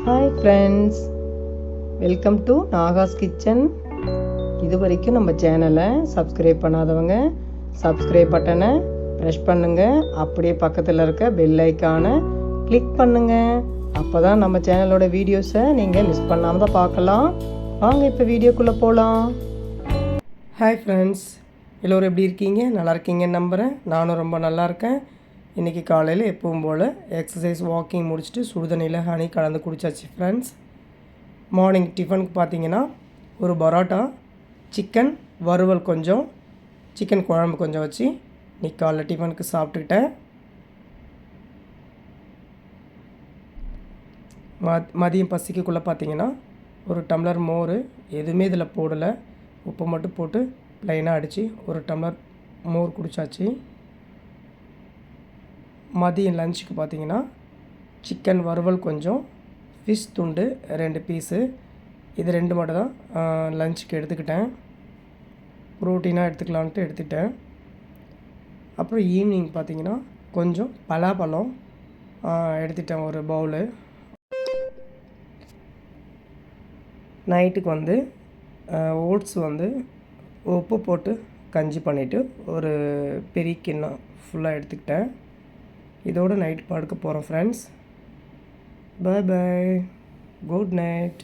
Hi friends, welcome to Nahash kitchen. இது வரைக்கும் நம்ம சேனலை சப்ஸ்கிரைப் பண்ணாதவங்க சப்ஸ்கிரைப் பட்டனை ப்ரெஸ் பண்ணுங்கள். அப்படியே பக்கத்தில் இருக்க பெல் ஐக்கானை கிளிக் பண்ணுங்கள். அப்போ தான் நம்ம சேனலோட வீடியோஸை நீங்கள் மிஸ் பண்ணாமல் தான் பார்க்கலாம். வாங்க இப்போ வீடியோக்குள்ளே போகலாம். ஹாய் ஃப்ரெண்ட்ஸ், எல்லோரும் எப்படி இருக்கீங்க? நல்லா இருக்கீங்கன்னு நம்புகிறேன். நானும் ரொம்ப நல்லா இருக்கேன். இன்றைக்கி காலையில் எப்பவும் போல் எக்ஸசைஸ் வாக்கிங் முடிச்சுட்டு சுடுதண்ணியில் ஹனி கலந்து குடித்தாச்சு ஃப்ரெண்ட்ஸ். மார்னிங் டிஃபனுக்கு பார்த்தீங்கன்னா ஒரு பரோட்டா, சிக்கன் வறுவல் கொஞ்சம், சிக்கன் குழம்பு கொஞ்சம் வச்சு இன்றைக்கி காலைல டிஃபனுக்கு சாப்பிட்டுக்கிட்டேன். மதியம் பசிக்குள்ளே பார்த்தீங்கன்னா ஒரு டம்ளர் மோர், எதுவுமே இதில் போடலை, உப்பு மட்டும் போட்டு ப்ளைனாக அடித்து ஒரு டம்ளர் மோர் குடித்தாச்சு. மதியம் லஞ்சுக்கு பார்த்தீங்கன்னா சிக்கன் வறுவல் கொஞ்சம், ஃபிஷ் துண்டு 2 பீஸு, இது 2 மட்டும் தான் லஞ்சுக்கு எடுத்துக்கிட்டேன். ப்ரோட்டீனாக எடுத்துக்கலான்ட்டு எடுத்துக்கிட்டேன். அப்புறம் ஈவினிங் பார்த்திங்கன்னா கொஞ்சம் பலாப்பழம் எடுத்துட்டேன் ஒரு பவுலு. நைட்டுக்கு வந்து ஓட்ஸ் வந்து உப்பு போட்டு கஞ்சி பண்ணிவிட்டு ஒரு பெரிய கிண்ணம் ஃபுல்லாக எடுத்துக்கிட்டேன். இதோடு நைட் படுக்க போகிறோம் ஃப்ரெண்ட்ஸ். பாய் பாய், குட் நைட்.